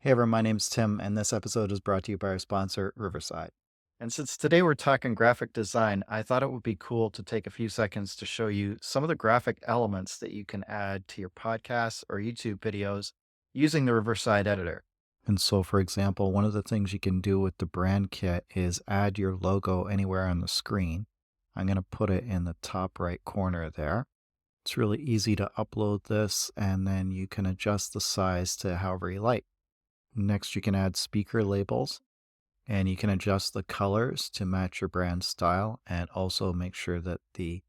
Hey everyone, my name's Tim, and this episode is brought to you by our sponsor, Riverside. And since today we're talking graphic design, I thought it would be cool to take a few seconds to show you some of the graphic elements that you can add to your podcasts or YouTube videos using the Riverside editor. And so, for example, one of the things you can do with the brand kit is add your logo anywhere on the screen. I'm going to put it in the top right corner there. It's really easy to upload this, and then you can adjust the size to however you like. Next, you can add speaker labels, and you can adjust the colors to match your brand style and also make sure that the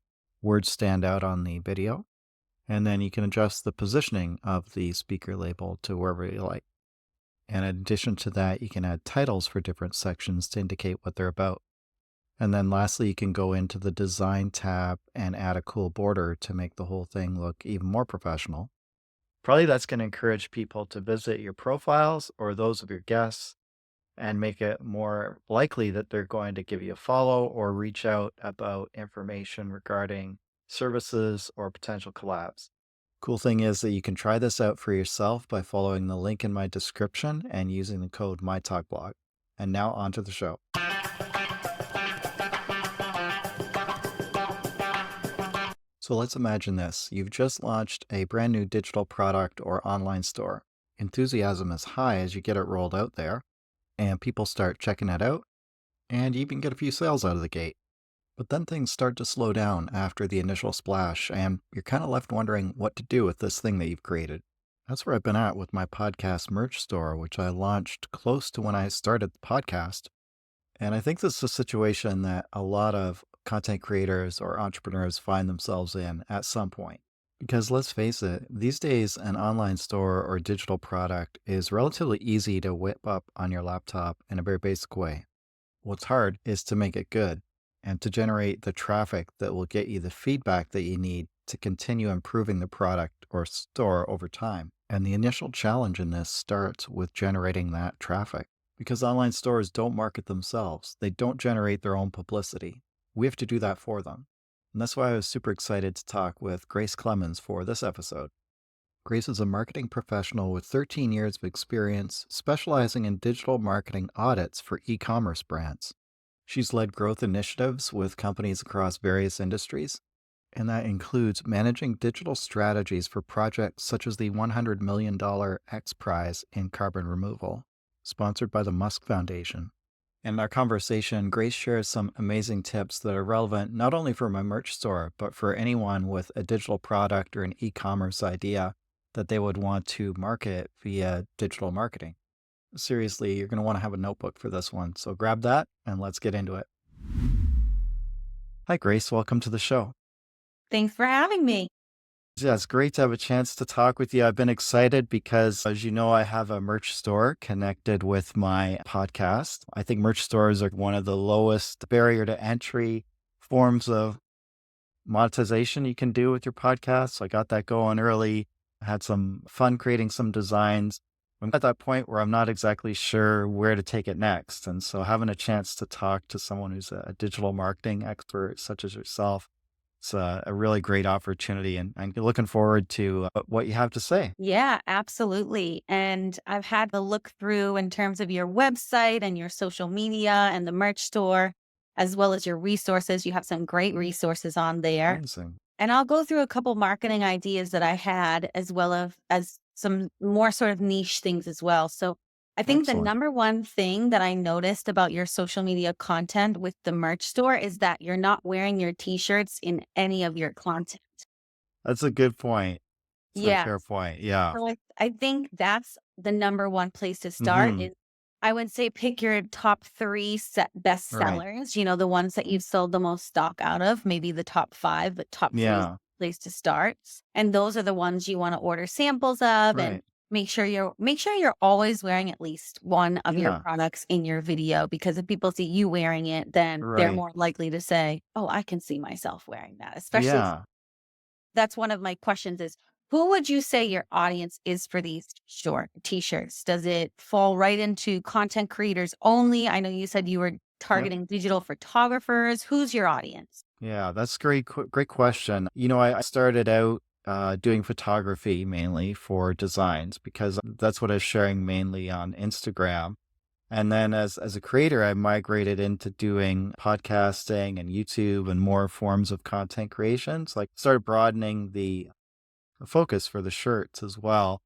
words stand out on the video. And then you can adjust the positioning of the speaker label to wherever you like. And in addition to that, you can add titles for different sections to indicate what they're about. And then lastly, you can go into the design tab and add a cool border to make the whole thing look even more professional. Probably that's going to encourage people to visit your profiles or those of your guests and make it more likely that they're going to give you a follow or reach out about information regarding services or potential collabs. Cool thing is that you can try this out for yourself by following the link in my description and using the code MyTogBlog. And now on to the show. So let's imagine this. You've just launched a brand new digital product or online store. Enthusiasm is high as you get it rolled out there, and people start checking it out, and you even get a few sales out of the gate. But then things start to slow down after the initial splash, and you're kind of left wondering what to do with this thing that you've created. That's where I've been at with my podcast merch store, which I launched close to when I started the podcast. And I think this is a situation that a lot of content creators or entrepreneurs find themselves in at some point. Because let's face it, these days, an online store or digital product is relatively easy to whip up on your laptop in a very basic way. What's hard is to make it good and to generate the traffic that will get you the feedback that you need to continue improving the product or store over time. And the initial challenge in this starts with generating that traffic. Because online stores don't market themselves, they don't generate their own publicity. We have to do that for them. And that's why I was super excited to talk with Grace Clemens for this episode. Grace is a marketing professional with 13 years of experience specializing in digital marketing audits for e-commerce brands. She's led growth initiatives with companies across various industries, and that includes managing digital strategies for projects such as the $100 million X Prize in carbon removal, sponsored by the Musk Foundation. In our conversation, Grace shares some amazing tips that are relevant not only for my merch store, but for anyone with a digital product or an e-commerce idea that they would want to market via digital marketing. Seriously, you're going to want to have a notebook for this one. So grab that and let's get into it. Hi, Grace. Welcome to the show. Thanks for having me. Yeah, it's great to have a chance to talk with you. I've been excited because, as you know, I have a merch store connected with my podcast. I think merch stores are one of the lowest barrier to entry forms of monetization you can do with your podcast. So I got that going early. I had some fun creating some designs. I'm at that point where I'm not exactly sure where to take it next. And so having a chance to talk to someone who's a digital marketing expert such as yourself, it's a really great opportunity, and I'm looking forward to what you have to say. Yeah, absolutely. And I've had the look through in terms of your website and your social media and the merch store, as well as your resources. You have some great resources on there. Amazing. And I'll go through a couple marketing ideas that I had, as well as some more sort of niche things as well. So I think the Excellent. number one thing that I noticed about your social media content with the merch store is that you're not wearing your t-shirts in any of your content. That's a good point. It's a Yeah. fair point. Yeah. So I think that's the number one place to start Hmm. is I would say pick your top three best Right. sellers, the ones that you've sold the most stock out of, maybe the top five, but top three is Yeah. the place to start. And those are the ones you want to order samples of and Right. make sure you're always wearing at least one of your Yeah. products in your video, because if people see you wearing it, then they're Right. more likely to say, "Oh, I can see myself wearing that." Especially Yeah. that's one of my questions is, who would you say your audience is for these short t-shirts? Does it fall right into content creators only? I know you said you were Yep. targeting digital photographers. Who's your audience? Yeah. That's great. Great question. I started out doing photography mainly for designs because that's what I was sharing mainly on Instagram. And then as a creator, I migrated into doing podcasting and YouTube and more forms of content creation. So I started broadening the focus for the shirts as well.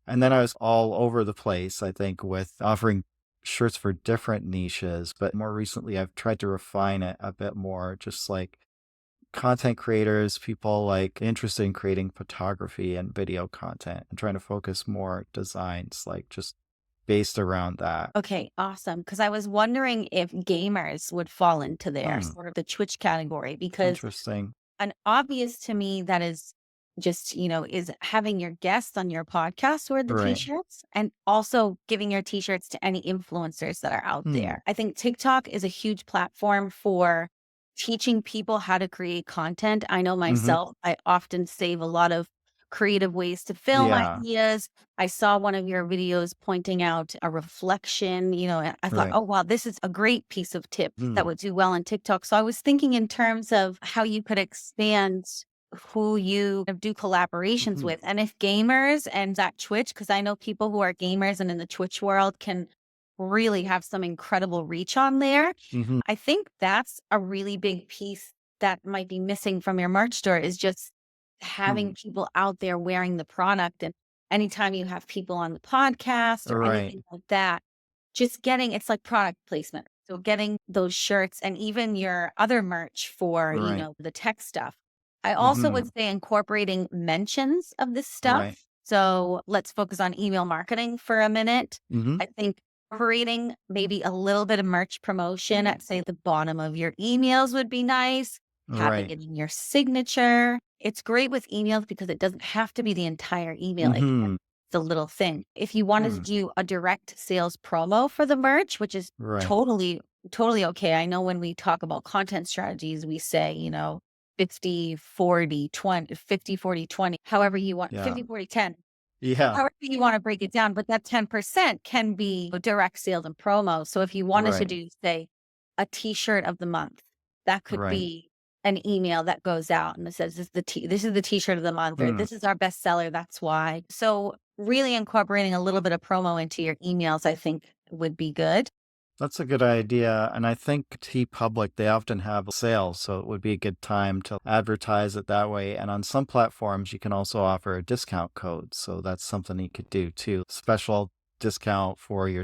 And then I was all over the place, I think, with offering shirts for different niches. But more recently, I've tried to refine it a bit more, just like content creators, people like interested in creating photography and video content and trying to focus more designs, like just based around that. Okay, awesome. Because I was wondering if gamers would fall into there, Hmm, sort of the Twitch category, because interesting. an obvious to me that is just, is having your guests on your podcast wear the Right. t-shirts and also giving your t-shirts to any influencers that are out Hmm. there. I think TikTok is a huge platform for teaching people how to create content. I know Hmm. myself, I often save a lot of creative ways to film Yeah. ideas. I saw one of your videos pointing out a reflection, and I thought, Right. oh, wow, this is a great piece of tip Hmm. that would do well on TikTok. So I was thinking in terms of how you could expand who you do collaborations Hmm. with. And if gamers and that Twitch, because I know people who are gamers and in the Twitch world can really have some incredible reach on there. Hmm. I think that's a really big piece that might be missing from your merch store is just Hmm. having people out there wearing the product. And anytime you have people on the podcast or Right. anything like that, just getting it's like product placement. So getting those shirts and even your other merch for, Right. the tech stuff. I also Hmm. would say incorporating mentions of this Right. stuff. So let's focus on email marketing for a minute. Hmm. I think incorporating maybe a little bit of merch promotion at, say, the bottom of your emails would be nice. Having Right. it in your signature. It's great with emails because it doesn't have to be the entire email. It can Hmm. it's a little thing. If you wanted to Hmm. do a direct sales promo for the merch, which is Right. totally, totally okay. I know when we talk about content strategies, we say, 50, 40, 20, 50, 40, 20, however you want, Yeah. 50, 40, 10, Yeah. however you want to break it down. But that 10% can be direct sales and promo. So if you wanted to Right. do, say, a t-shirt of the month, that could Right. be an email that goes out and it says, this is the t-shirt of the month, or Hmm. this is our bestseller. That's why. So really incorporating a little bit of promo into your emails, I think would be good. That's a good idea. And I think T Public, they often have sales, so it would be a good time to advertise it that way. And on some platforms, you can also offer a discount code. So that's something you could do too. Special discount for your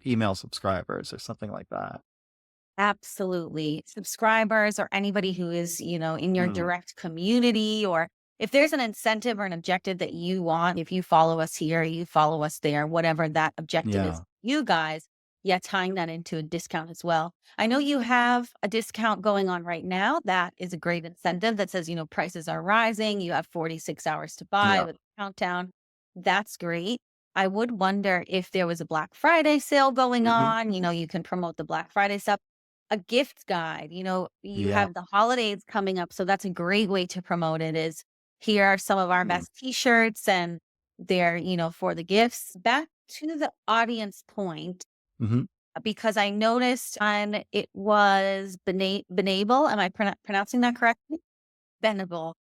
email subscribers or something like that. Absolutely. Subscribers or anybody who is, in your Hmm. direct community, or if there's an incentive or an objective that you want, if you follow us here, you follow us there, whatever that objective is, Yeah. you guys, yeah, tying that into a discount as well. I know you have a discount going on right now. That is a great incentive that says, prices are rising. You have 46 hours to buy Yeah. with a countdown. That's great. I would wonder if there was a Black Friday sale going Hmm. on. You can promote the Black Friday stuff, a gift guide. You Yeah. have the holidays coming up, so that's a great way to promote it is here are some of our Hmm. best t-shirts and they're, for the gifts. Back to the audience point, Hmm. because I noticed on it was Benable. Am I pronouncing that correctly? Benable.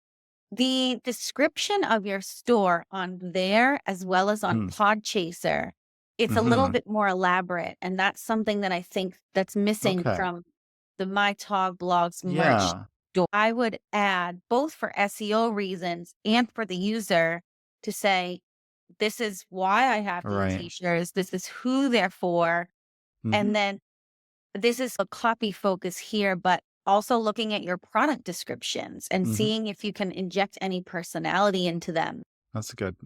The description of your store on there, as well as on Podchaser, it's a little Hmm. bit more elaborate, and that's something that I think that's missing Okay. from the MyTogBlog's merch Yeah. store. I would add, both for SEO reasons and for the user, to say, "This is why I have these Right. t-shirts. This is who they're for." Hmm. And then this is a copy focus here, but also looking at your product descriptions and Hmm. seeing if you can inject any personality into them. That's good.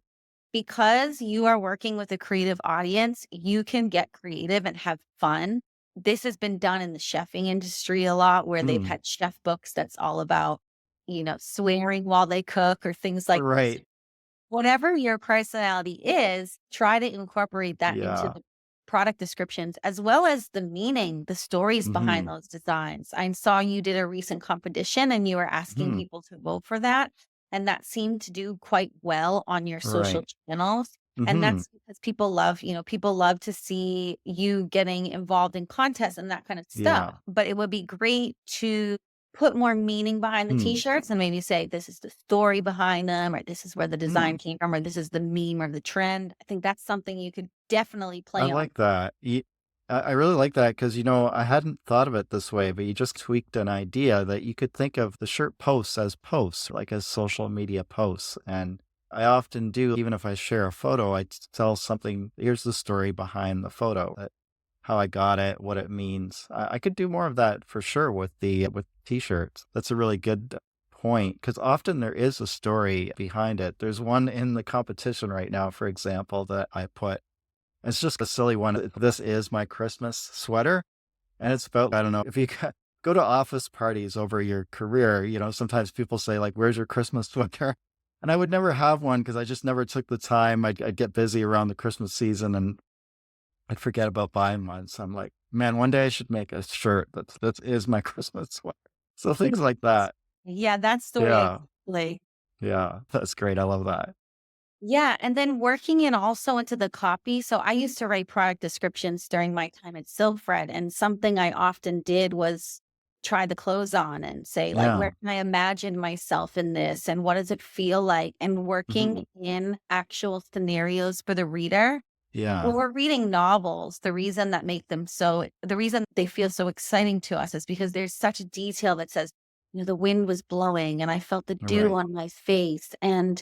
Because you are working with a creative audience, you can get creative and have fun. This has been done in the chefing industry a lot where they've Hmm. had chef books that's all about, swearing while they cook or things like this. Right. Whatever your personality is, try to incorporate that into Yeah. the product descriptions as well as the meaning, the stories behind Hmm. those designs. I saw you did a recent competition and you were asking Hmm. people to vote for that. And that seemed to do quite well on your social Right. channels. And Hmm. that's because people love to see you getting involved in contests and that kind of stuff. Yeah. But it would be great to put more meaning behind the Hmm. t-shirts and maybe say this is the story behind them, or this is where the Hmm. design came from, or this is the meme or the trend. I think that's something you could definitely I play on. like that. I really like that because, I hadn't thought of it this way, but you just tweaked an idea that you could think of the shirt posts, like as social media posts. And I often do, even if I share a photo, I tell something, here's the story behind the photo, how I got it, what it means. I could do more of that for sure with t-shirts. That's a really good point because often there is a story behind it. There's one in the competition right now, for example, that I put. It's just a silly one. This is my Christmas sweater, and it's about, I don't know, if you go to office parties over your career, sometimes people say like, "Where's your Christmas sweater?" And I would never have one because I just never took the time. I'd get busy around the Christmas season and I'd forget about buying one. So I'm like, man, one day I should make a shirt that is my Christmas sweater. So things like that. Yeah, that story Yeah. exactly. Yeah. That's great. I love that. Yeah, and then working it also into the copy. So I used to write product descriptions during my time at Silfred, and something I often did was try the clothes on and say, like, Yeah. where can I imagine myself in this, and what does it feel like? And Hmm. working in actual scenarios for the reader. When Yeah. we're reading novels, the reason they feel so exciting to us is because there's such a detail that says, the wind was blowing and I felt the dew Right. on my face and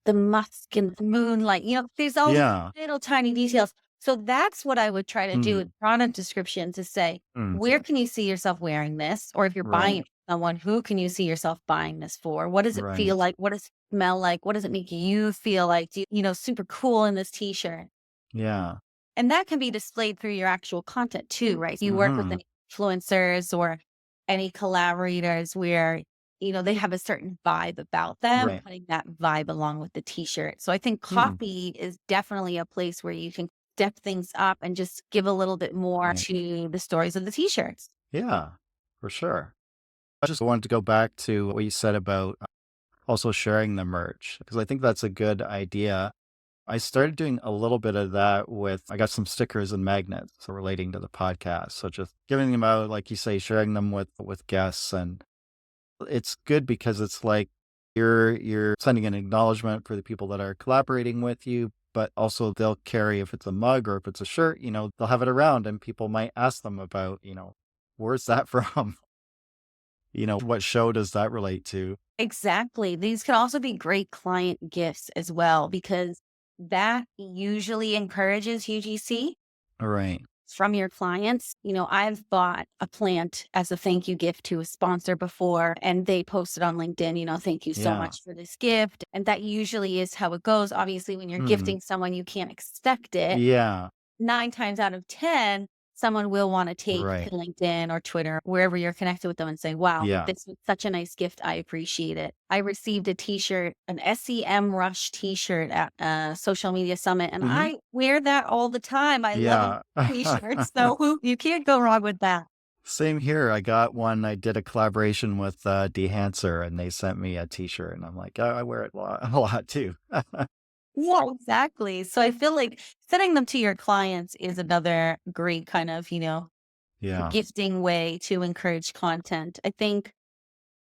the musk and the moonlight, there's all these Yeah. little tiny details. So that's what I would try to do with Mm. product description to say, Mm. where can you see yourself wearing this? Or if you're buying Right. it from someone, who can you see yourself buying this for? What does it feel Right. like? What does it smell like? What does it make you feel like? Super cool in this t-shirt. Yeah. And that can be displayed through your actual content too, right? You work with Mhm. any influencers or any collaborators where, they have a certain vibe about them, Right. putting that vibe along with the t-shirt. So I think Hmm. copy is definitely a place where you can step things up and just give a little bit more Right. to the stories of the t-shirts. Yeah, for sure. I just wanted to go back to what you said about also sharing the merch because I think that's a good idea. I started doing a little bit of that I got some stickers and magnets so relating to the podcast. So just giving them out, like you say, sharing them with guests. And it's good because it's like you're sending an acknowledgement for the people that are collaborating with you, but also they'll carry, if it's a mug or if it's a shirt, they'll have it around and people might ask them about, where's that from? What show does that relate to? Exactly. These can also be great client gifts as well because that usually encourages UGC Right. from your clients. I've bought a plant as a thank you gift to a sponsor before, and they posted on LinkedIn, thank you so Yeah. much for this gift. And that usually is how it goes. Obviously, when you're Hmm. gifting someone, you can't expect it. Yeah. 9 times out of 10, someone will wanna take to Right. LinkedIn or Twitter, wherever you're connected with them and say, "Wow, Yeah. this was such a nice gift, I appreciate it." I received a t-shirt, an SEM Rush t-shirt at a social media summit, and Hmm. I wear that all the time. I love Yeah. t-shirts, so you can't go wrong with that. Same here. I got one. I did a collaboration with Dehancer, and they sent me a T-shirt, and I'm like, oh, I wear it a lot too. Yeah, exactly. So I feel like sending them to your clients is another great kind of, Yeah, gifting way to encourage content. I think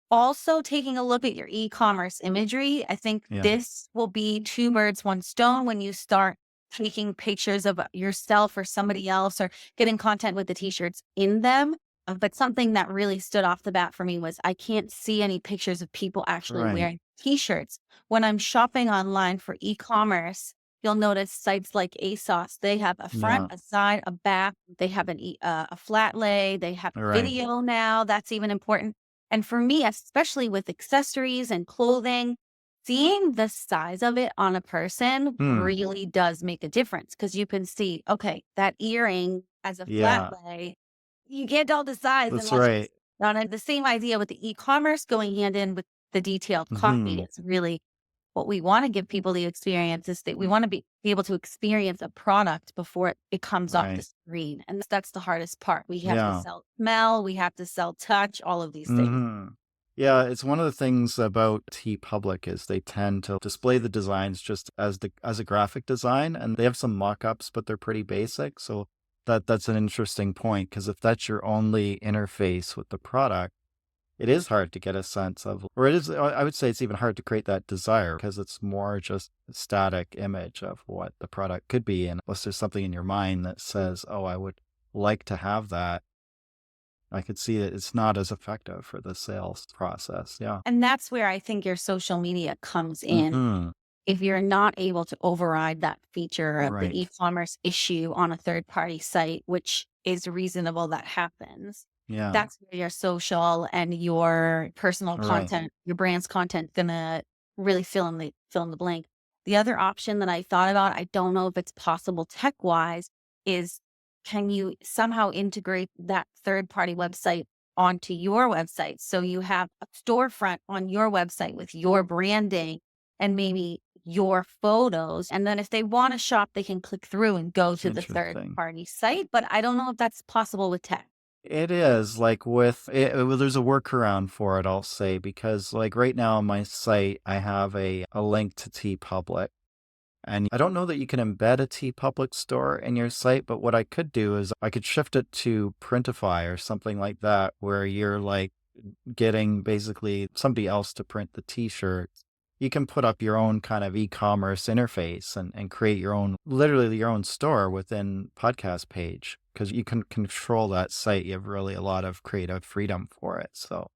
also taking a look at your e-commerce imagery, I think yeah, this will be two birds, one stone when you start taking pictures of yourself or somebody else or getting content with the t-shirts in them. But something that really stood off the bat for me was I can't see any pictures of people actually right. wearing t-shirts. When I'm shopping online for e-commerce, you'll notice sites like ASOS, they have a front, Yeah, a side, a back, they have a flat lay, they have right. video now. That's even important. And for me, especially with accessories and clothing, seeing the size of it on a person Hmm. really does make a difference because you can see, okay, that earring as a flat Yeah, lay, you can't tell the size that's unless right. it's on it. The same idea with the e-commerce going hand in with the detailed copy. Hmm. It's really what we want to give people the experience is that we want to be able to experience a product before it comes off the Right. screen. And that's the hardest part. We have to Yeah. sell smell, we have to sell touch, all of these things. Hmm. Yeah, it's one of the things about T Public is they tend to display the designs just as a graphic design, and they have some mock-ups, but they're pretty basic. So that's an interesting point because if that's your only interface with the product, it is hard to get a sense of, or it is, I would say it's even hard to create that desire because it's more just a static image of what the product could be. And unless there's something in your mind that says, oh, I would like to have that, I could see that it's not as effective for the sales process. Yeah. And that's where I think your social media comes in. Hmm. If you're not able to override that feature of the Right. e-commerce issue on a third party site, which is reasonable that happens, Yeah. that's where your social and your personal Right. content, your brand's content gonna really fill in the blank. The other option that I thought about, I don't know if it's possible tech wise, is can you somehow integrate that third party website onto your website? So you have a storefront on your website with your branding and maybe your photos. And then if they want to shop, they can click through and go to the third Interesting. party site. But I don't know if that's possible with tech. It is like with it, well, there's a workaround for it, I'll say, because like right now on my site, I have a link to TeePublic. And I don't know that you can embed a TeePublic store in your site, but what I could do is I could shift it to Printify or something like that, where you're like getting basically somebody else to print the t-shirts. You can put up your own kind of e-commerce interface and create your own, literally your own store within podcast page because you can control that site. You have really a lot of creative freedom for it. So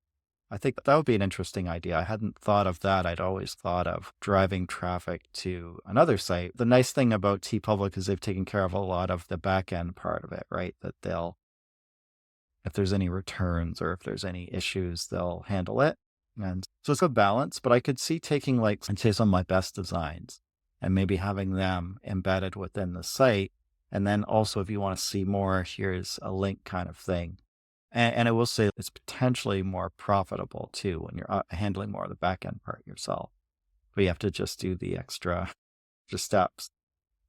I think that would be an interesting idea. I hadn't thought of that. I'd always thought of driving traffic to another site. The nice thing about TeePublic is they've taken care of a lot of the back end part of it, right? That they'll, if there's any returns or if there's any issues, they'll handle it. And so it's a balance, but I could see taking like, and say some of my best designs and maybe having them embedded within the site. And then also, if you want to see more, here's a link kind of thing. And I will say it's potentially more profitable too when you're handling more of the back end part yourself. But you have to just do the extra steps.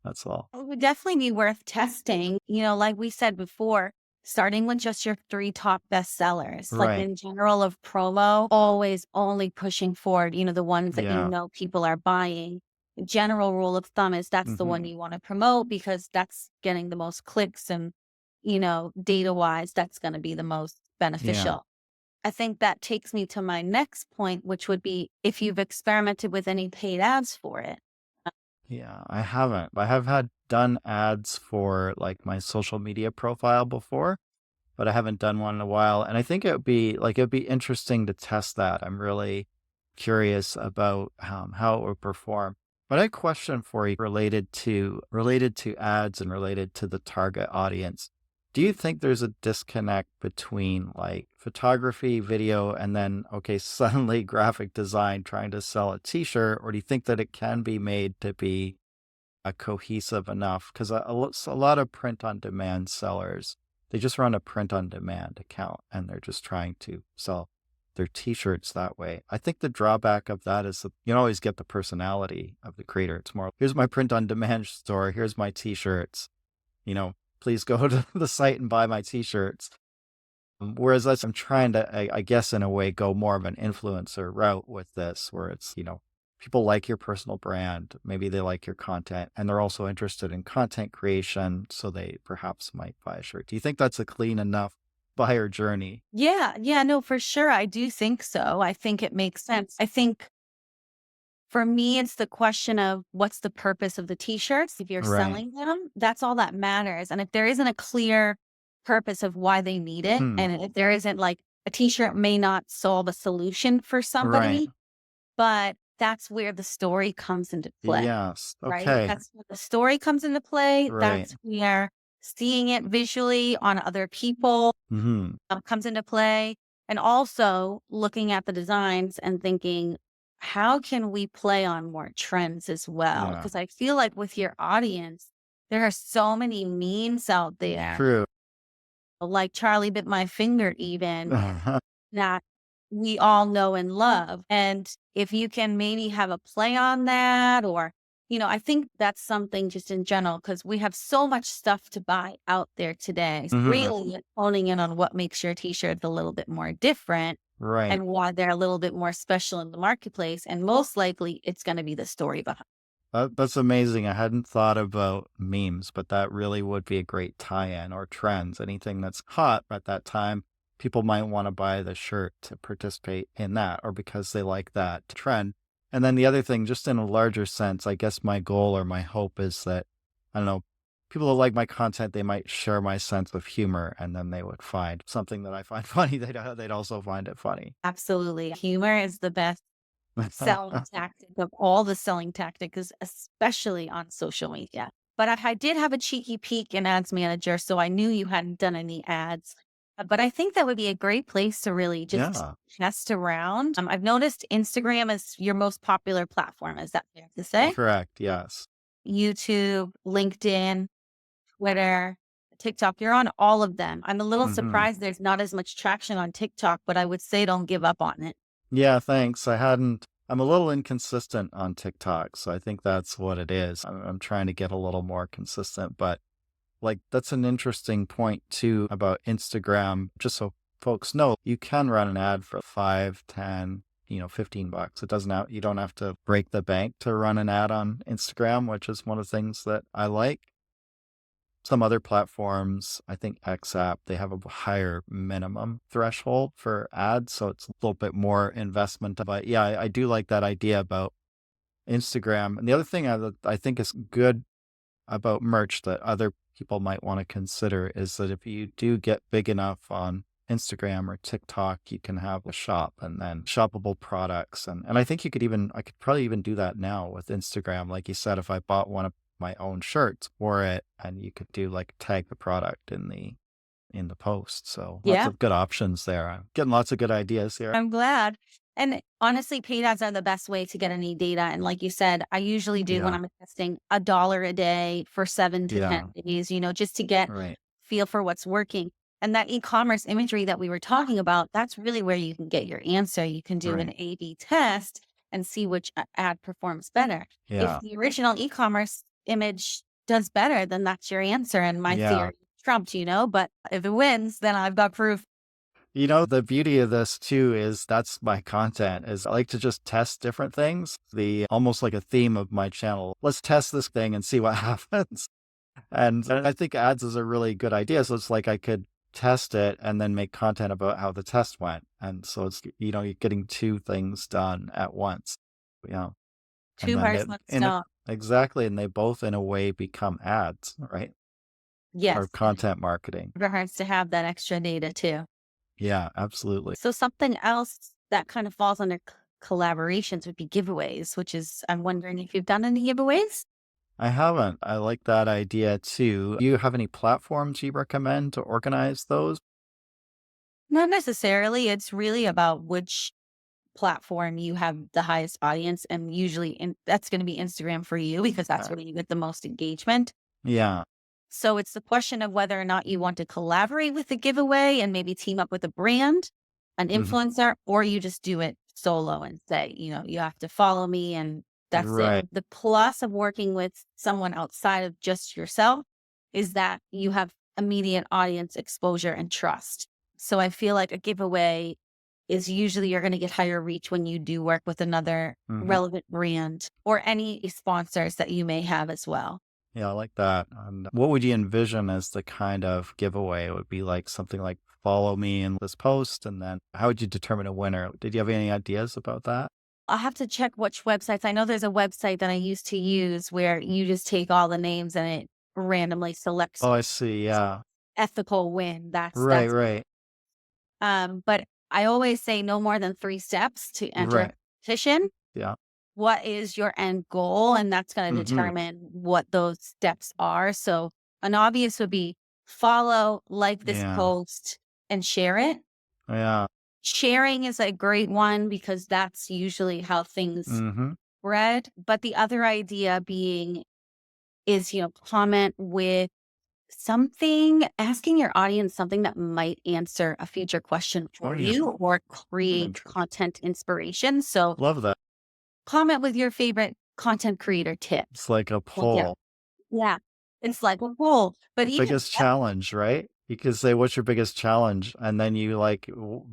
That's all. It would definitely be worth testing. Like we said before, starting with just your three top best sellers, like Right. in general of promo, always only pushing forward, the ones that Yeah. people are buying. The general rule of thumb is that's the one Hmm. you want to promote because that's getting the most clicks and, data wise, that's going to be the most Yeah. beneficial. I think that takes me to my next point, which would be if you've experimented with any paid ads for it. Yeah, I haven't. I have had done ads for like my social media profile before, but I haven't done one in a while. And I think it'd be interesting to test that. I'm really curious about how it would perform. But I had a question for you related to ads and related to the target audience. Do you think there's a disconnect between like photography, video, and then okay, suddenly graphic design trying to sell a t-shirt, or do you think that it can be made to be cohesive enough because a lot of print on demand sellers, they just run a print on demand account and they're just trying to sell their t-shirts that way. I think the drawback of that is that you don't always get the personality of the creator. It's more, here's my print on demand store, here's my t-shirts, you know, please go to the site and buy my t-shirts. Whereas I'm trying to, I guess, in a way, go more of an influencer route with this, where it's, people like your personal brand. Maybe they like your content and they're also interested in content creation. So they perhaps might buy a shirt. Do you think that's a clean enough buyer journey? Yeah, yeah, no, for sure. I do think so. I think it makes sense. I think for me, it's the question of what's the purpose of the t-shirts? If you're Right. selling them, that's all that matters. And if there isn't a clear purpose of why they need it, Hmm. and if there isn't like a t-shirt may not solve a solution for Right. somebody, but that's where the story comes into play, Yes. right? Okay. That's where the story comes into play. Right. That's where seeing it visually on other people Hmm. comes into play. And also looking at the designs and thinking, how can we play on more trends as well? Yeah. Because I feel like with your audience, there are so many memes out there, True. like Charlie bit my finger, even that we all know and love. And if you can maybe have a play on that, or, I think that's something just in general, because we have so much stuff to buy out there today. Hmm. Really honing in on what makes your t-shirts a little bit more different Right. and why they're a little bit more special in the marketplace. And most likely it's going to be the story behind. That's amazing. I hadn't thought about memes, but that really would be a great tie-in or trends, anything that's hot at that time. people might want to buy the shirt to participate in that or because they like that trend. And then the other thing, just in a larger sense, I guess my goal or my hope is that, I don't know, people who like my content, they might share my sense of humor and then they would find something that I find funny. They'd also find it funny. Absolutely. Humor is the best selling tactic of all the selling tactics, especially on social media. But I did have a cheeky peek in Ads Manager, so I knew you hadn't done any ads. But I think that would be a great place to really just Yeah, test around. I've noticed Instagram is your most popular platform. Is that fair to say? correct. Yes. YouTube, LinkedIn, Twitter, TikTok, you're on all of them. I'm a little Hmm. surprised there's not as much traction on TikTok, but I would say don't give up on it. Yeah, thanks. I'm a little inconsistent on TikTok, so I think that's what it is. I'm trying to get a little more consistent, but like that's an interesting point too about Instagram. Just so folks know, you can run an ad for 5, 10, $15. It doesn't have, you don't have to break the bank to run an ad on Instagram, which is one of the things that I like. Some other platforms, I think X app, they have a higher minimum threshold for ads, so it's a little bit more investment. But yeah, I do like that idea about Instagram. And the other thing that I think is good about merch that other people might want to consider is that if you do get big enough on Instagram or TikTok, you can have a shop and then shoppable products. And I think I could probably even do that now with Instagram. Like you said, if I bought one of my own shirts, wore it, and you could do like tag the product in the post. So lots Yeah. of good options there. I'm getting lots of good ideas here. I'm glad. And honestly, paid ads are the best way to get any data. And like you said, I usually do when Yeah. I'm testing $1 a day for 7 to 10 Yeah. days, just to get Right. feel for what's working. And that e-commerce imagery that we were talking about, that's really where you can get your answer. You can do an Right. A/B test and see which ad performs better. If Yeah. the original e-commerce image does better, then that's your answer. And my Yeah. theory trumped, but if it wins, then I've got proof. The beauty of this too is that's my content is I like to just test different things. The almost like a theme of my channel. Let's test this thing and see what happens. And I think ads is a really good idea. So it's like I could test it and then make content about how the test went. And so it's you're getting two things done at once. Yeah. And Two then birds, one in it stone. exactly, and they both in a way become ads, right? Or Yes, and it content marketing. never hurts to have that extra data too. Yeah, absolutely. So something else that kind of falls under collaborations would be giveaways, which is I'm wondering if you've done any giveaways? I haven't. I like that idea too. Do you have any platforms you recommend to organize those? Not necessarily. It's really about which platform you have the highest audience, and usually that's going to be Instagram for you because that's Uh, where you get the most engagement. yeah. So it's the question of whether or not you want to collaborate with the giveaway and maybe team up with a brand, an Mhm. influencer, or you just do it solo and say, you have to follow me and that's it. Right. The plus of working with someone outside of just yourself is that you have immediate audience exposure and trust. So I feel like a giveaway is usually you're going to get higher reach when you do work with another Mhm. relevant brand or any sponsors that you may have as well. Yeah, I like that. And what would you envision as the kind of giveaway? It would be like something like follow me in this post, and then how would you determine a winner? Did you have any ideas about that? I'll have to check which websites. I know there's a website that I used to use where you just take all the names and it randomly selects Oh, I see. Yeah. ethical win. Right, That's right, but I always say no more than 3 steps to enter a right. petition. Yeah. What is your end goal? And that's going to Mhm. determine what those steps are. So an obvious would be follow, like this Yeah. post, and share it. Yeah. Sharing is a great one because that's usually how things Mhm. spread. But the other idea being is, comment with something, asking your audience something that might answer a future question Oh, for yeah. you or create Interesting. content inspiration. So Love that. comment with your favorite content creator It's tips. like a Well, yeah. poll. Yeah. It's like a goal. But even Biggest challenge, right? You could say, "What's your biggest challenge?" And then you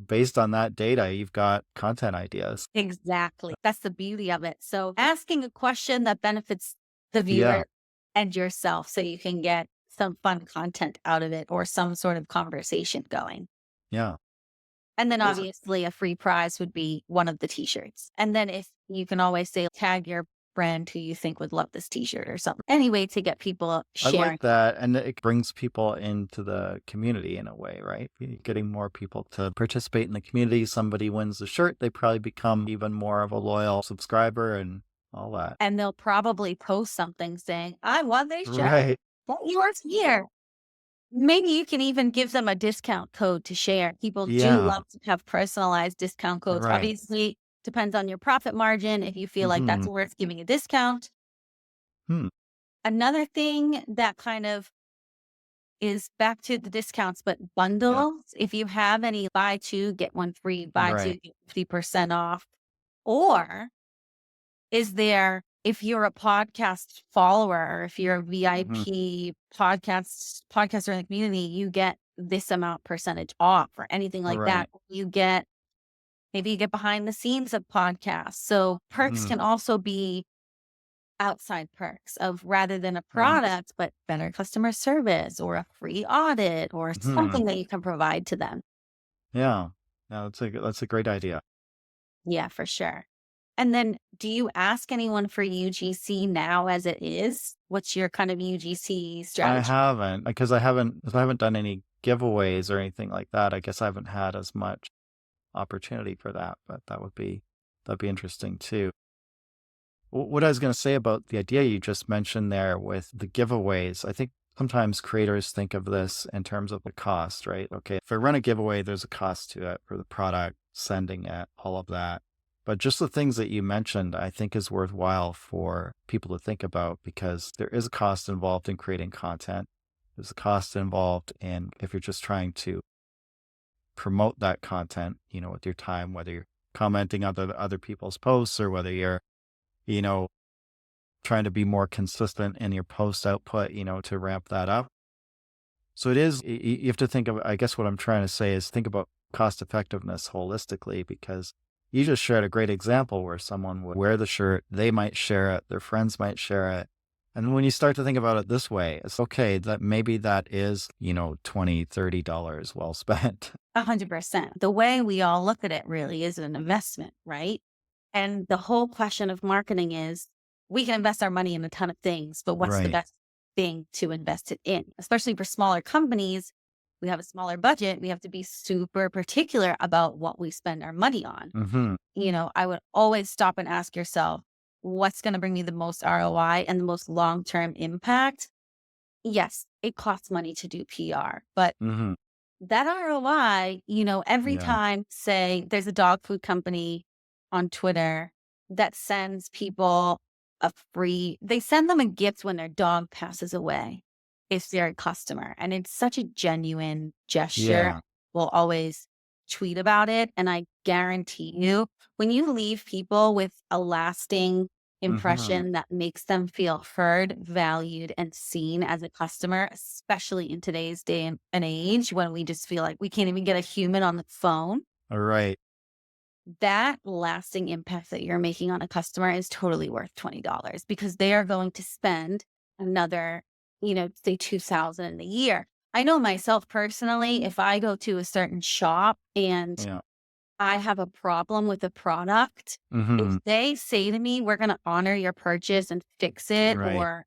based on that data, you've got content ideas. exactly. That's the beauty of it. So asking a question that benefits the Yeah. viewer and yourself so you can get some fun content out of it or some sort of conversation going. Yeah. And then Listen, obviously a free prize would be one of the t-shirts. And then if you can always say, tag your brand who you think would love this t-shirt or something. Anyway, to get people I sharing. like that, and it brings people into the community in a way, right? You're getting more people to participate in the community. Somebody wins the shirt, they probably become even more of a loyal subscriber and all that. And they'll probably post something saying, I won this shirt. Right. Get yours here. Maybe you can even give them a discount code to share. People do Yeah. love to have personalized discount codes. Right. Obviously, depends on your profit margin. If you feel like that's Mhm. worth giving a discount. Hmm. Another thing that kind of is back to the discounts, but Yeah. bundles. If you have any buy two, get one free, buy two, Right. get 50% off. Or is there, if you're a podcast follower, or if you're a Mhm. VIP podcaster in the community, you get this amount percentage off or anything like that. Right. You get, maybe you get behind the scenes of podcasts. So perks Mhm. can also be outside perks of, rather than a Right. product, but better customer service or a free audit or Mhm. something that you can provide to them. Yeah. Yeah, that's a great idea. Yeah, for sure. And then do you ask anyone for UGC now as it is? What's your kind of UGC I strategy? haven't, because I haven't done any giveaways or anything like that. I guess I haven't had as much opportunity for that, but that'd be interesting too. What I was going to say about the idea you just mentioned there with the giveaways, I think sometimes creators think of this in terms of the cost, right? Okay, if I run a giveaway, there's a cost to it for the product, sending it, all of that. But just the things that you mentioned, I think is worthwhile for people to think about because there is a cost involved in creating content. There's a cost involved in if you're just trying to promote that content, with your time, whether you're commenting on other people's posts or whether you're, you know, trying to be more consistent in your post output, to ramp that up. So it is, you have to think of, I guess what I'm trying to say is think about cost effectiveness holistically because you just shared a great example where someone would wear the shirt, they might share it, their friends might share it. And when you start to think about it this way, it's okay that maybe that is, $20, $30 well spent. 100%. The way we all look at it really is an investment, right? And the whole question of marketing is we can invest our money in a ton of things, but what's the Right. best thing to invest it in? Especially for smaller companies, we have a smaller budget. We have to be super particular about what we spend our money on. Hmm. I would always stop and ask yourself, what's going to bring me the most ROI and the most long term impact? Yes, it costs money to do PR, but Hmm. that ROI, every Yeah. time, say, there's a dog food company on Twitter that sends people they send them a gift when their dog passes away if they're a customer. And it's such a genuine gesture. Yeah. We'll always tweet about it. And I guarantee you, when you leave people with a lasting Hmm. impression that makes them feel heard, valued, and seen as a customer, especially in today's day and age when we just feel like we can't even get a human on the phone. All right. That lasting impact that you're making on a customer is totally worth $20 because they are going to spend another, say 2000 in a year. I know myself personally, if I go to a certain shop and Yeah. I have a problem with a product, if Hmm. they say to me, we're going to honor your purchase and fix it, Right. or,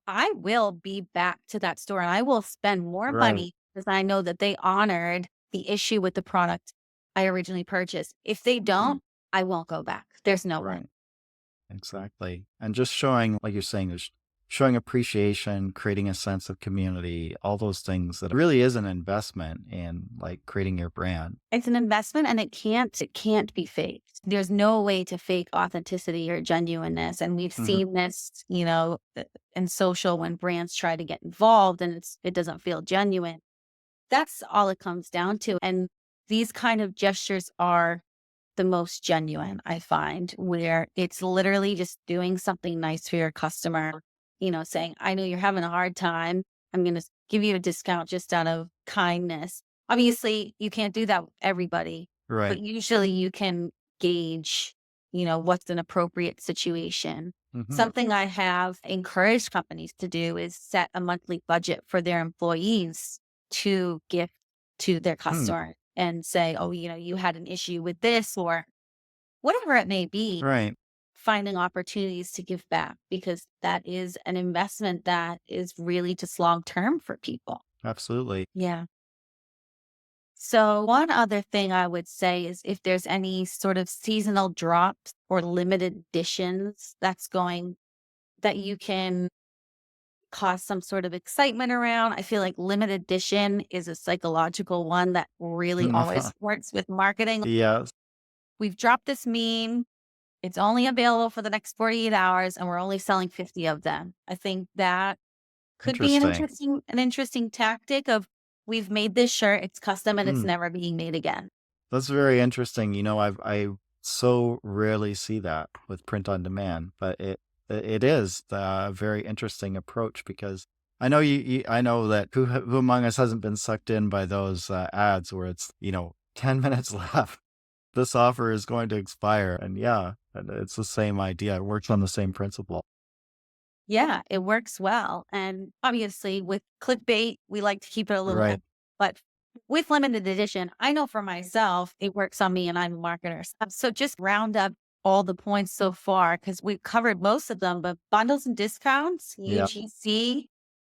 I will be back to that store and I will spend more Right. money because I know that they honored the issue with the product I originally purchased. If they don't, I won't go back. There's no way. Right. Exactly. And just showing, like you're saying, is showing appreciation, creating a sense of community, all those things that really is an investment in like creating your brand. It's an investment and it can't be faked. There's no way to fake authenticity or genuineness. And we've Hmm. seen this, in social when brands try to get involved and it doesn't feel genuine. That's all it comes down to. And these kind of gestures are the most genuine, I find, where it's literally just doing something nice for your customer, saying, I know you're having a hard time. I'm going to give you a discount just out of kindness. Obviously, you can't do that with everybody, but Right. usually you can gauge, what's an appropriate situation. Hmm. Something I have encouraged companies to do is set a monthly budget for their employees to gift to their Hmm. customers. and say, oh, you had an issue with this or whatever it may be, Right. finding opportunities to give back because that is an investment that is really just long term for people. Absolutely. Yeah. So, one other thing I would say is if there's any sort of seasonal drops or limited editions that you can cause some sort of excitement around. I feel like limited edition is a psychological one that really always works with marketing. Yes. We've dropped this meme. It's only available for the next 48 hours and we're only selling 50 of them. I think that could be Interesting. an interesting tactic of we've made this shirt, it's custom and it's Hmm. never being made again. That's very interesting. I so rarely see that with print on demand, but it is a very interesting approach because I know I know that who among us hasn't been sucked in by those ads where it's 10 minutes left. This offer is going to expire, and yeah, and it's the same idea. It works on the same principle. Yeah, it works well. And obviously, with clickbait, we like to keep it a little Right. old. But with limited edition, I know for myself, it works on me and I'm a marketer. So just round up all the points so far because we've covered most of them, but bundles and discounts, Yeah. UGC,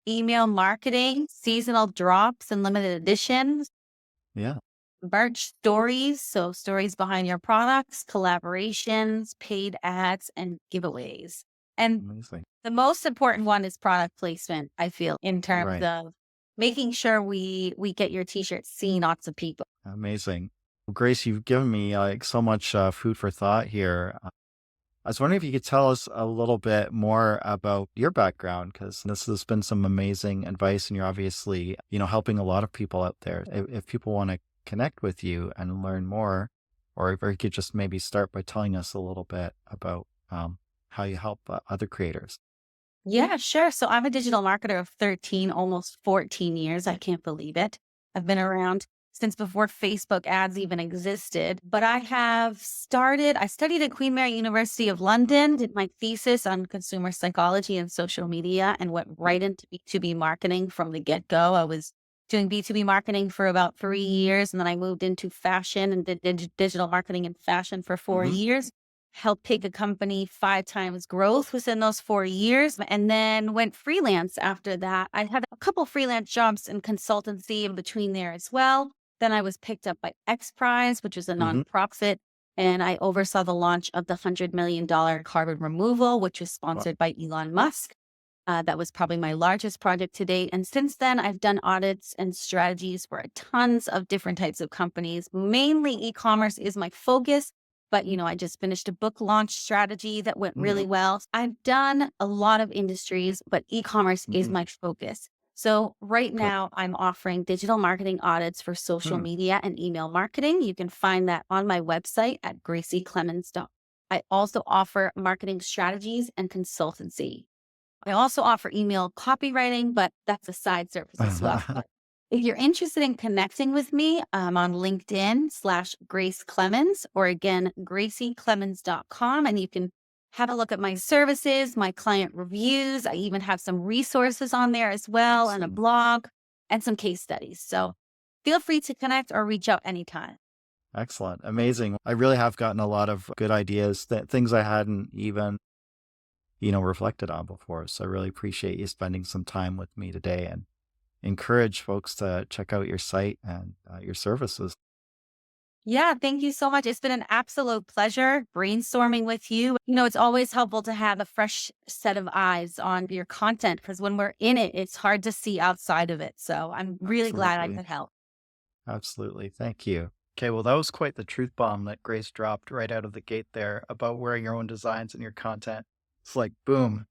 email marketing, seasonal drops and limited editions, Yeah. merch stories. So stories behind your products, collaborations, paid ads, and giveaways. And Amazing. the most important one is product placement, I feel, in terms Right. of making sure we get your t-shirt seen lots of people. Amazing. Well, Grace, you've given me like so much food for thought here. I was wondering if you could tell us a little bit more about your background, because this has been some amazing advice, and you're obviously, helping a lot of people out there. If people want to connect with you and learn more, or if you could just maybe start by telling us a little bit about how you help other creators. Yeah, sure. So I'm a digital marketer of 13, almost 14 years. I can't believe it. I've been around since before Facebook ads even existed, but I studied at Queen Mary University of London, did my thesis on consumer psychology and social media, and went right into B2B marketing from the get go. I was doing B2B marketing for about 3 years, and then I moved into fashion and did digital marketing and fashion for four Hmm. years helped take a company 5 times growth within those 4 years and then went freelance after that. I had a couple freelance jobs in consultancy in between there as well. Then I was picked up by X Prize, which is a Hmm. nonprofit, and I oversaw the launch of the $100 million carbon removal, which was Wow. sponsored by Elon Musk. That was probably my largest project to date. And since then, I've done audits and strategies for tons of different types of companies. Mainly e commerce is my focus, but I just finished a book launch strategy that went Mm. really well. I've done a lot of industries, but e commerce is Hmm. my focus. So, right Cool. now, I'm offering digital marketing audits for social Hmm. media and email marketing. You can find that on my website at gracieclemens.com. I also offer marketing strategies and consultancy. I also offer email copywriting, but that's a side service as well. But if you're interested in connecting with me, I'm on LinkedIn/Grace Clemens or again, gracieclemens.com. And you can have a look at my services, my client reviews. I even have some resources on there as well and a Awesome. blog and some case studies. So feel free to connect or reach out anytime. Excellent. Amazing. I really have gotten a lot of good ideas, things I hadn't even, reflected on before. So I really appreciate you spending some time with me today and encourage folks to check out your site and your services. Yeah, thank you so much. It's been an absolute pleasure brainstorming with you. It's always helpful to have a fresh set of eyes on your content because when we're in it, it's hard to see outside of it. So I'm really glad I Absolutely. could help. Absolutely. Thank you. Okay, well, that was quite the truth bomb that Grace dropped right out of the gate there about wearing your own designs in your content. It's like, boom.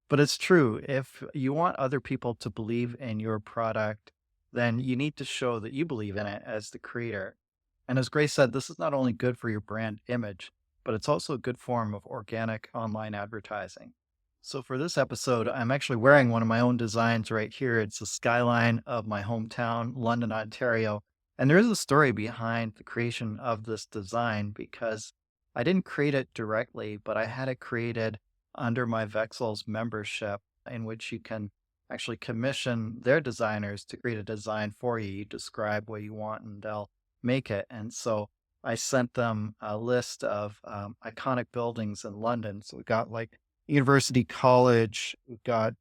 But it's true. If you want other people to believe in your product, then you need to show that you believe in it as the creator. And as Grace said, this is not only good for your brand image, but it's also a good form of organic online advertising. So for this episode, I'm actually wearing one of my own designs right here. It's the skyline of my hometown, London, Ontario. And there is a story behind the creation of this design because I didn't create it directly, but I had it created under my Vexels membership, in which you can actually commission their designers to create a design for you. You describe what you want, and they'll make it. And so I sent them a list of iconic buildings in London. So we got like University College, we've got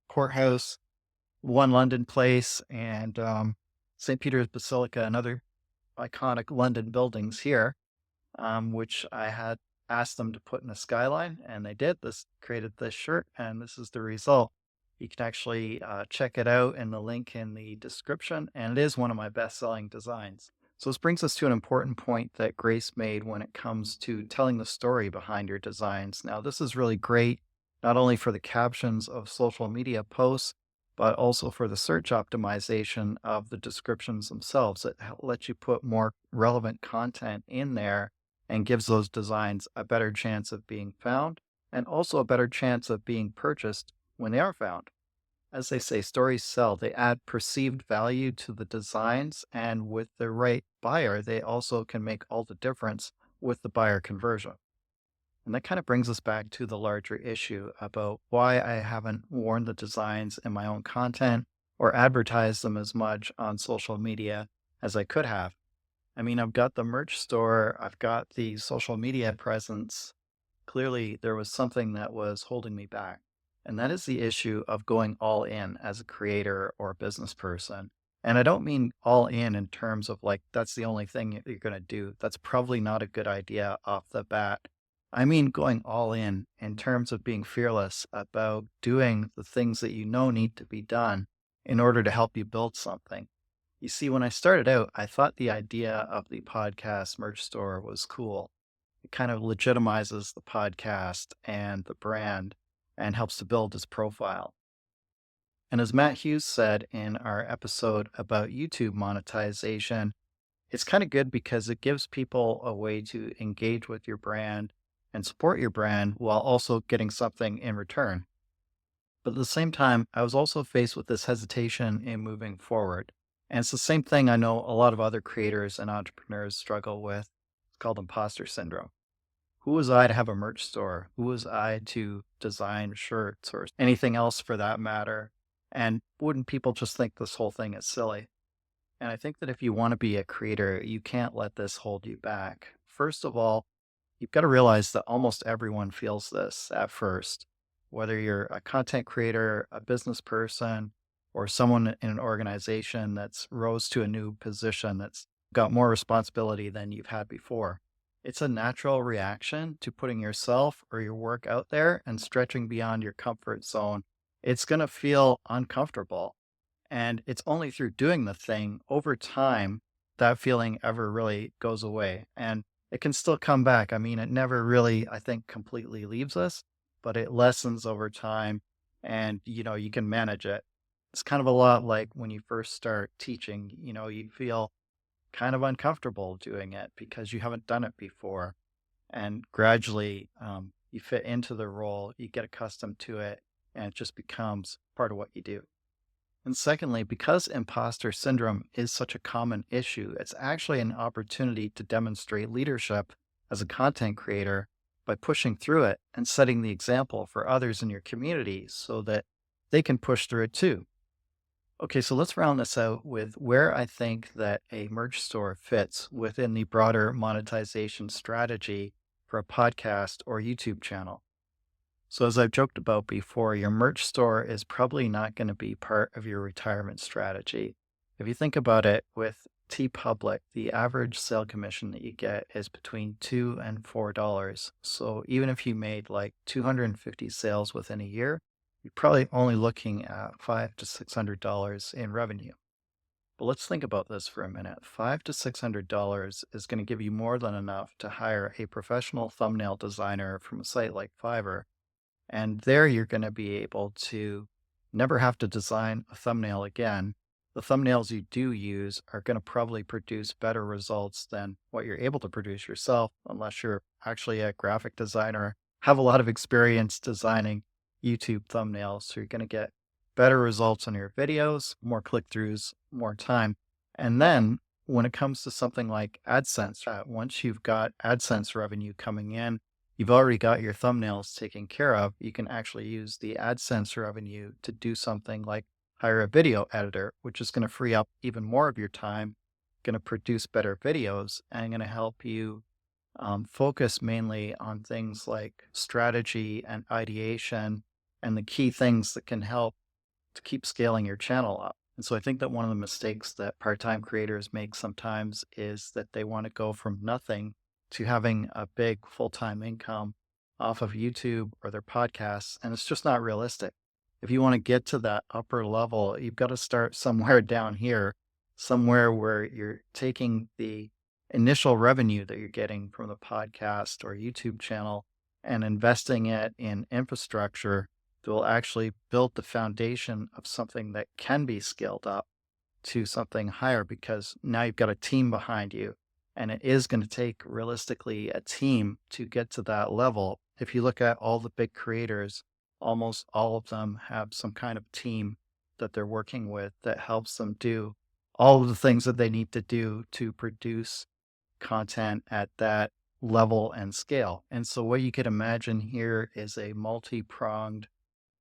Courthouse, One London Place, and St. Peter's Basilica, and other iconic London buildings here, which I had asked them to put in a skyline, and they did. This created this shirt, and this is the result. You can actually check it out in the link in the description, and it is one of my best selling designs. So, this brings us to an important point that Grace made when it comes to telling the story behind your designs. Now, this is really great, not only for the captions of social media posts, but also for the search optimization of the descriptions themselves. It lets you put more relevant content in there and gives those designs a better chance of being found and also a better chance of being purchased when they are found. As they say, stories sell. They add perceived value to the designs, and with the right buyer, they also can make all the difference with the buyer conversion. And that kind of brings us back to the larger issue about why I haven't worn the designs in my own content or advertised them as much on social media as I could have. I mean, I've got the merch store, I've got the social media presence. Clearly, there was something that was holding me back. And that is the issue of going all in as a creator or a business person. And I don't mean all in terms of like, that's the only thing you're going to do. That's probably not a good idea off the bat. I mean, going all in terms of being fearless about doing the things that you know need to be done in order to help you build something. You see, when I started out, I thought the idea of the podcast merch store was cool. It kind of legitimizes the podcast and the brand and helps to build its profile. And as Matt Hughes said in our episode about YouTube monetization, it's kind of good because it gives people a way to engage with your brand and support your brand while also getting something in return. But at the same time, I was also faced with this hesitation in moving forward. And it's the same thing I know a lot of other creators and entrepreneurs struggle with. It's called imposter syndrome. Who was I to have a merch store? Who was I to design shirts or anything else for that matter? And wouldn't people just think this whole thing is silly? And I think that if you want to be a creator, you can't let this hold you back. First of all, you've got to realize that almost everyone feels this at first, whether you're a content creator, a business person, or someone in an organization that's rose to a new position that's got more responsibility than you've had before. It's a natural reaction to putting yourself or your work out there and stretching beyond your comfort zone. It's going to feel uncomfortable. And it's only through doing the thing over time that feeling ever really goes away. And it can still come back. I mean, it never really, I think, completely leaves us, but it lessens over time and, you can manage it. It's kind of a lot like when you first start teaching, you feel kind of uncomfortable doing it because you haven't done it before. And gradually, you fit into the role, you get accustomed to it, and it just becomes part of what you do. And secondly, because imposter syndrome is such a common issue, it's actually an opportunity to demonstrate leadership as a content creator by pushing through it and setting the example for others in your community so that they can push through it too. Okay, so let's round this out with where I think that a merch store fits within the broader monetization strategy for a podcast or YouTube channel. So, as I've joked about before, your merch store is probably not going to be part of your retirement strategy. If you think about it, with TeePublic, the average sale commission that you get is between $2 and $4. So, even if you made like 250 sales within a year, you're probably only looking at $500 to $600 in revenue. But let's think about this for a minute. $500 to $600 is going to give you more than enough to hire a professional thumbnail designer from a site like Fiverr, and there you're going to be able to never have to design a thumbnail again. The thumbnails you do use are going to probably produce better results than what you're able to produce yourself, unless you're actually a graphic designer, have a lot of experience designing YouTube thumbnails. So you're going to get better results on your videos, more click throughs, more time. And then when it comes to something like AdSense, once you've got AdSense revenue coming in, you've already got your thumbnails taken care of. You can actually use the AdSense revenue to do something like hire a video editor, which is going to free up even more of your time going to produce better videos and going to help you focus mainly on things like strategy and ideation and the key things that can help to keep scaling your channel up. And so I think that one of the mistakes that part time creators make sometimes is that they want to go from nothing to having a big full time income off of YouTube or their podcasts. And it's just not realistic. If you want to get to that upper level, you've got to start somewhere down here, somewhere where you're taking the initial revenue that you're getting from the podcast or YouTube channel and investing it in infrastructure that will actually build the foundation of something that can be scaled up to something higher because now you've got a team behind you. And it is going to take realistically a team to get to that level. If you look at all the big creators, almost all of them have some kind of team that they're working with that helps them do all of the things that they need to do to produce content at that level and scale. And so, what you could imagine here is a multi pronged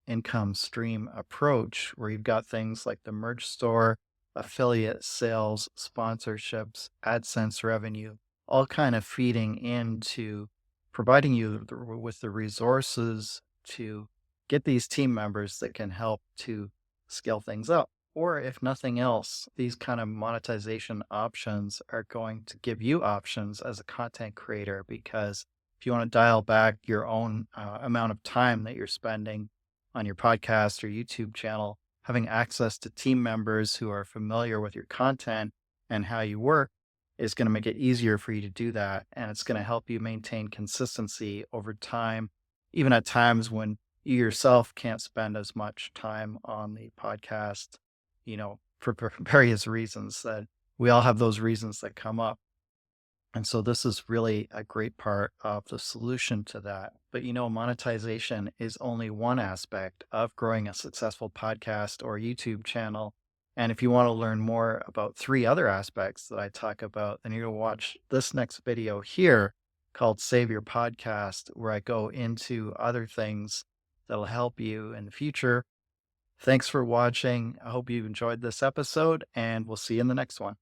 income stream approach where you've got things like the merch store, affiliate sales, sponsorships, AdSense revenue, all kind of feeding into providing you with the resources to get these team members that can help to scale things up. Or if nothing else, these kind of monetization options are going to give you options as a content creator because if you want to dial back your own amount of time that you're spending on your podcast or YouTube channel, having access to team members who are familiar with your content and how you work is going to make it easier for you to do that. And it's going to help you maintain consistency over time, even at times when you yourself can't spend as much time on the podcast, for various reasons that we all have those reasons that come up. And so this is really a great part of the solution to that. But monetization is only one aspect of growing a successful podcast or YouTube channel. And if you want to learn more about three other aspects that I talk about, then you're going to watch this next video here called Save Your Podcast, where I go into other things that'll help you in the future. Thanks for watching. I hope you enjoyed this episode, and we'll see you in the next one.